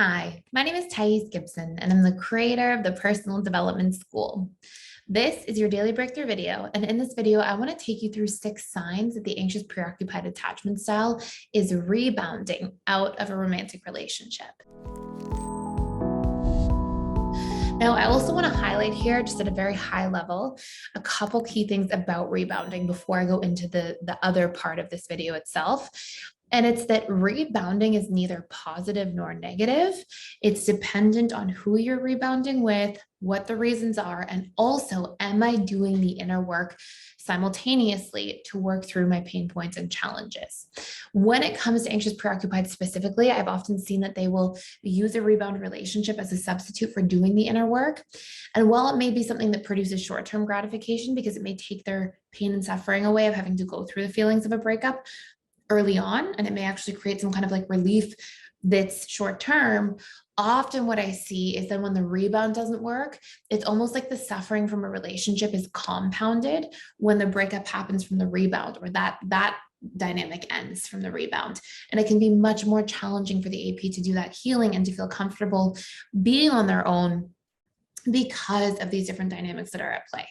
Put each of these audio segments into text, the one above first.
Hi, my name is Gibson, and I'm the creator of the Personal Development School. This is your daily breakthrough video, and in this video, I want to take you through 6 signs that the anxious preoccupied attachment style is rebounding out of a romantic relationship. Now, I also want to highlight here, just at a very high level, a couple key things about rebounding before I go into the other part of this video itself. And it's that rebounding is neither positive nor negative. It's dependent on who you're rebounding with, what the reasons are, and also, am I doing the inner work simultaneously to work through my pain points and challenges? When it comes to anxious preoccupied specifically, I've often seen that they will use a rebound relationship as a substitute for doing the inner work. And while it may be something that produces short-term gratification because it may take their pain and suffering away of having to go through the feelings of a breakup early on, and it may actually create some kind of like relief that's short term, often what I see is that when the rebound doesn't work, it's almost like the suffering from a relationship is compounded when the breakup happens from the rebound, or that dynamic ends from the rebound. And it can be much more challenging for the AP to do that healing and to feel comfortable being on their own because of these different dynamics that are at play.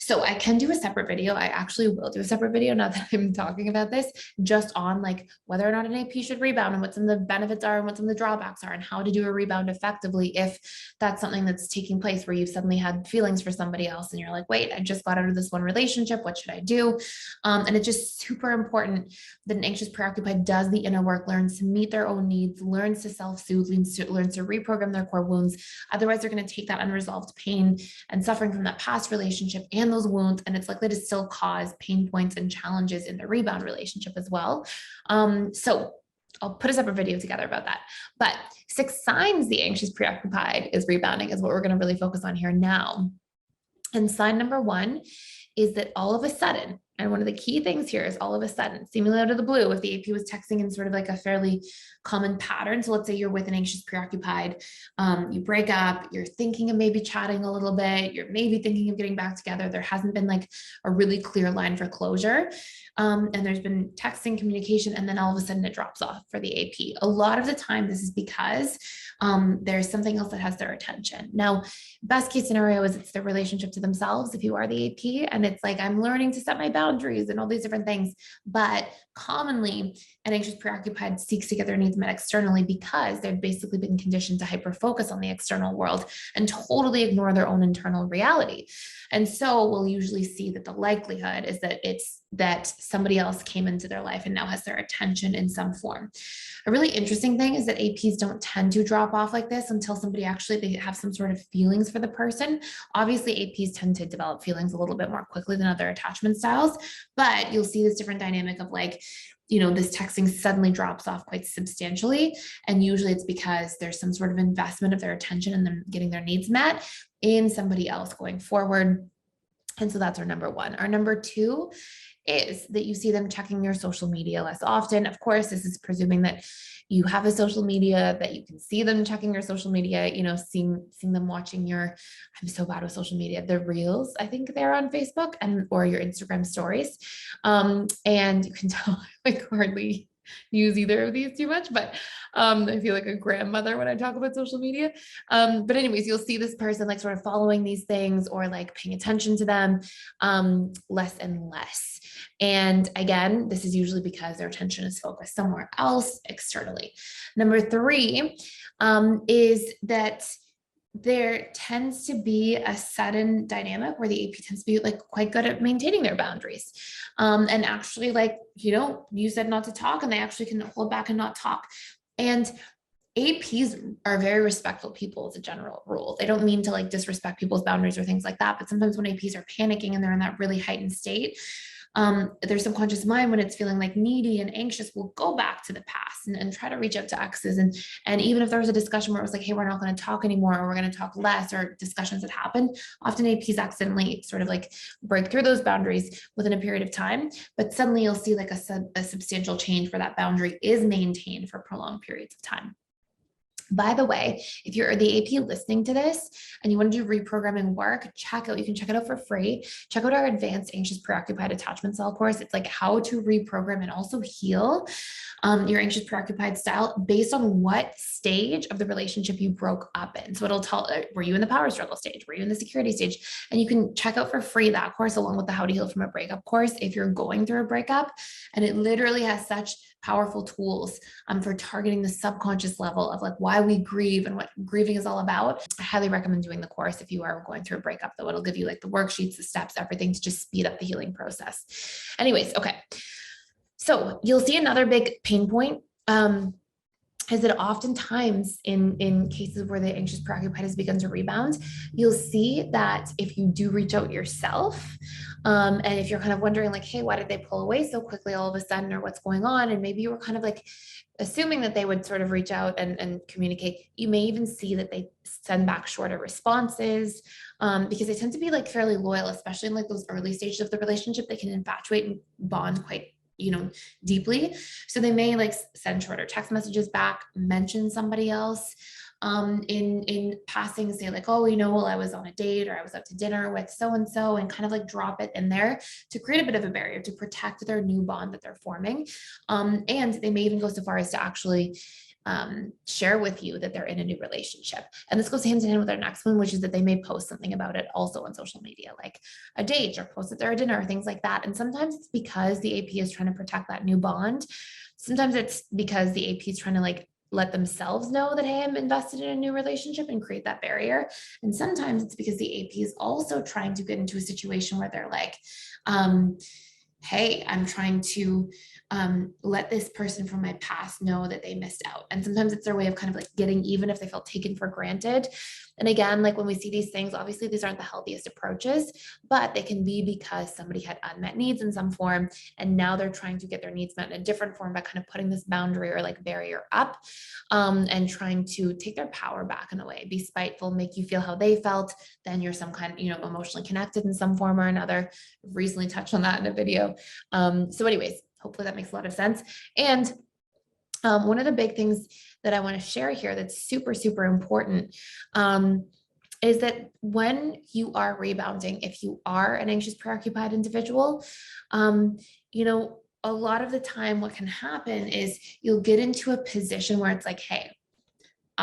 So I can do a separate video. I actually will do a separate video now that I'm talking about this, just on like whether or not an AP should rebound and what some of the benefits are and what some of the drawbacks are and how to do a rebound effectively if that's something that's taking place where you've suddenly had feelings for somebody else and you're like, wait, I just got out of this one relationship. What should I do? And it's just super important that an anxious preoccupied does the inner work, learns to meet their own needs, learns to self-soothe, learns to reprogram their core wounds. Otherwise, they're going to take that unresolved pain and suffering from that past relationship and those wounds, and it's likely to still cause pain points and challenges in the rebound relationship as well. So I'll put a separate video together about that. But 6 signs the anxious preoccupied is rebounding is what we're going to really focus on here now. And sign number 1 is that all of a sudden, and one of the key things here is all of a sudden, seemingly out of the blue, if the AP was texting in sort of like a fairly common pattern. So let's say you're with an anxious preoccupied, you break up, you're thinking of maybe chatting a little bit, you're maybe thinking of getting back together. There hasn't been like a really clear line for closure. And there's been texting communication, and then all of a sudden it drops off for the AP. A lot of the time, this is because there's something else that has their attention. Now, best case scenario is it's the relationship to themselves if you are the AP, and it's like, I'm learning to set my boundaries and all these different things. But commonly, an anxious preoccupied seeks to get their needs met externally because they've basically been conditioned to hyper-focus on the external world and totally ignore their own internal reality. And so we'll usually see that the likelihood is that it's that somebody else came into their life and now has their attention in some form. A really interesting thing is that APs don't tend to drop off like this until somebody actually, they have some sort of feelings for the person. Obviously, APs tend to develop feelings a little bit more quickly than other attachment styles, but you'll see this different dynamic of like, this texting suddenly drops off quite substantially. And usually it's because there's some sort of investment of their attention and them getting their needs met in somebody else going forward. And so that's our number 1. Our number 2 is that you see them checking your social media less often. Of course, this is presuming that you have a social media, that you can see them checking your social media, seeing them watching your, I'm so bad with social media, the reels, I think they're on Facebook or your Instagram stories. And you can tell I hardly use either of these too much, but I feel like a grandmother when I talk about social media. But anyways, you'll see this person like sort of following these things or like paying attention to them less and less. And again, this is usually because their attention is focused somewhere else externally. Number 3 is that there tends to be a sudden dynamic where the AP tends to be like quite good at maintaining their boundaries. And actually like, you said not to talk and they actually can hold back and not talk. And APs are very respectful people as a general rule. They don't mean to like disrespect people's boundaries or things like that. But sometimes when APs are panicking and they're in that really heightened state, their subconscious mind, when it's feeling like needy and anxious, will go back to the past and try to reach out to exes. And even if there was a discussion where it was like, hey, we're not going to talk anymore, or we're going to talk less, or discussions that happened, often APs accidentally sort of like break through those boundaries within a period of time. But suddenly you'll see like a substantial change where that boundary is maintained for prolonged periods of time. By the way, if you're the AP listening to this and you want to do reprogramming work, you can check it out for free. Check out our advanced anxious preoccupied attachment style course. It's like how to reprogram and also heal your anxious preoccupied style based on what stage of the relationship you broke up in. So it'll tell, were you in the power struggle stage? Were you in the security stage? And you can check out for free that course along with the how to heal from a breakup course if you're going through a breakup. And it literally has such powerful tools for targeting the subconscious level of like why we grieve and what grieving is all about. I highly recommend doing the course if you are going through a breakup, though. It'll give you like the worksheets, the steps, everything to just speed up the healing process. Anyways, okay. So you'll see another big pain point is that oftentimes in cases where the anxious preoccupied has begun to rebound, you'll see that if you do reach out yourself, and if you're kind of wondering like, hey, why did they pull away so quickly all of a sudden, or what's going on? And maybe you were kind of like assuming that they would sort of reach out and communicate. You may even see that they send back shorter responses because they tend to be like fairly loyal, especially in like those early stages of the relationship. They can infatuate and bond quite deeply. So they may like send shorter text messages back, mention somebody else in passing, say like, oh, well, I was on a date or I was out to dinner with so-and-so, and kind of like drop it in there to create a bit of a barrier to protect their new bond that they're forming. And they may even go so far as to actually share with you that they're in a new relationship. And this goes hand in hand with our next one, which is that they may post something about it also on social media, like a date or post that they're at dinner, things like that. And sometimes it's because the AP is trying to protect that new bond. Sometimes it's because the AP is trying to like let themselves know that, hey, I'm invested in a new relationship and create that barrier. And sometimes it's because the AP is also trying to get into a situation where they're like, hey, I'm trying to let this person from my past know that they missed out. And sometimes it's their way of kind of like getting even if they felt taken for granted. And again, like when we see these things, obviously these aren't the healthiest approaches, but they can be because somebody had unmet needs in some form. And now they're trying to get their needs met in a different form by kind of putting this boundary or like barrier up and trying to take their power back in a way, be spiteful, make you feel how they felt. Then you're some kind, emotionally connected in some form or another. I've recently touched on that in a video. So anyways, hopefully that makes a lot of sense. And one of the big things that I want to share here that's super, super important is that when you are rebounding, if you are an anxious preoccupied individual, a lot of the time what can happen is you'll get into a position where it's like, hey,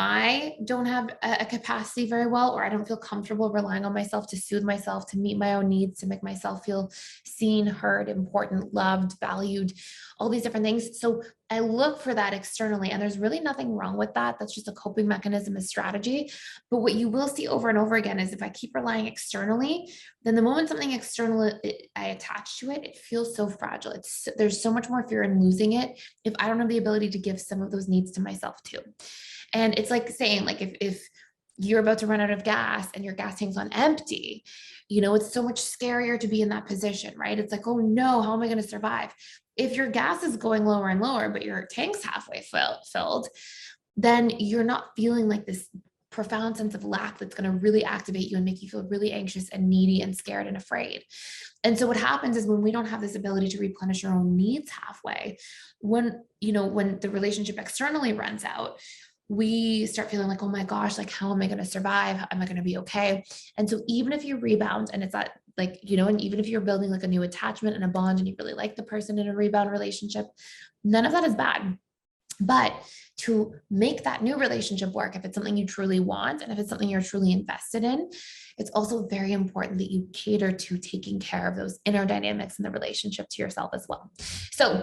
I don't have a capacity very well, or I don't feel comfortable relying on myself to soothe myself, to meet my own needs, to make myself feel seen, heard, important, loved, valued, all these different things. So I look for that externally, and there's really nothing wrong with that. That's just a coping mechanism, a strategy. But what you will see over and over again is if I keep relying externally, then the moment something external I attach to it, it feels so fragile. There's so much more fear in losing it if I don't have the ability to give some of those needs to myself too. And it's like saying, like, if you're about to run out of gas and your gas tank's on empty, it's so much scarier to be in that position, right? It's like, oh no, how am I going to survive? If your gas is going lower and lower, but your tank's halfway filled, then you're not feeling like this profound sense of lack that's going to really activate you and make you feel really anxious and needy and scared and afraid. And so what happens is when we don't have this ability to replenish our own needs halfway, when the relationship externally runs out, we start feeling like, oh my gosh, like, how am I going to survive? Am I going to be okay? And so even if you rebound and it's that like, and even if you're building like a new attachment and a bond and you really like the person in a rebound relationship, none of that is bad. But to make that new relationship work, if it's something you truly want and if it's something you're truly invested in, it's also very important that you cater to taking care of those inner dynamics in the relationship to yourself as well. So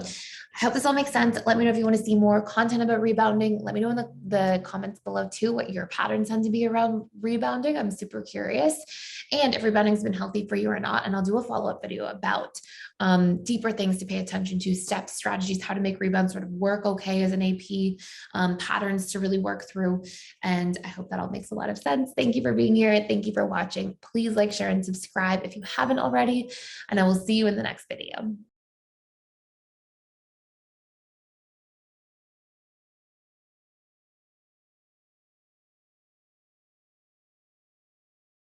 I hope this all makes sense. Let me know if you want to see more content about rebounding. Let me know in the comments below too what your patterns tend to be around rebounding. I'm super curious. And if rebounding's been healthy for you or not. And I'll do a follow-up video about deeper things to pay attention to, steps, strategies, how to make rebound sort of work okay as an AP, patterns to really work through. And I hope that all makes a lot of sense. Thank you for being here. Thank you for watching. Please like, share, and subscribe if you haven't already. And I will see you in the next video.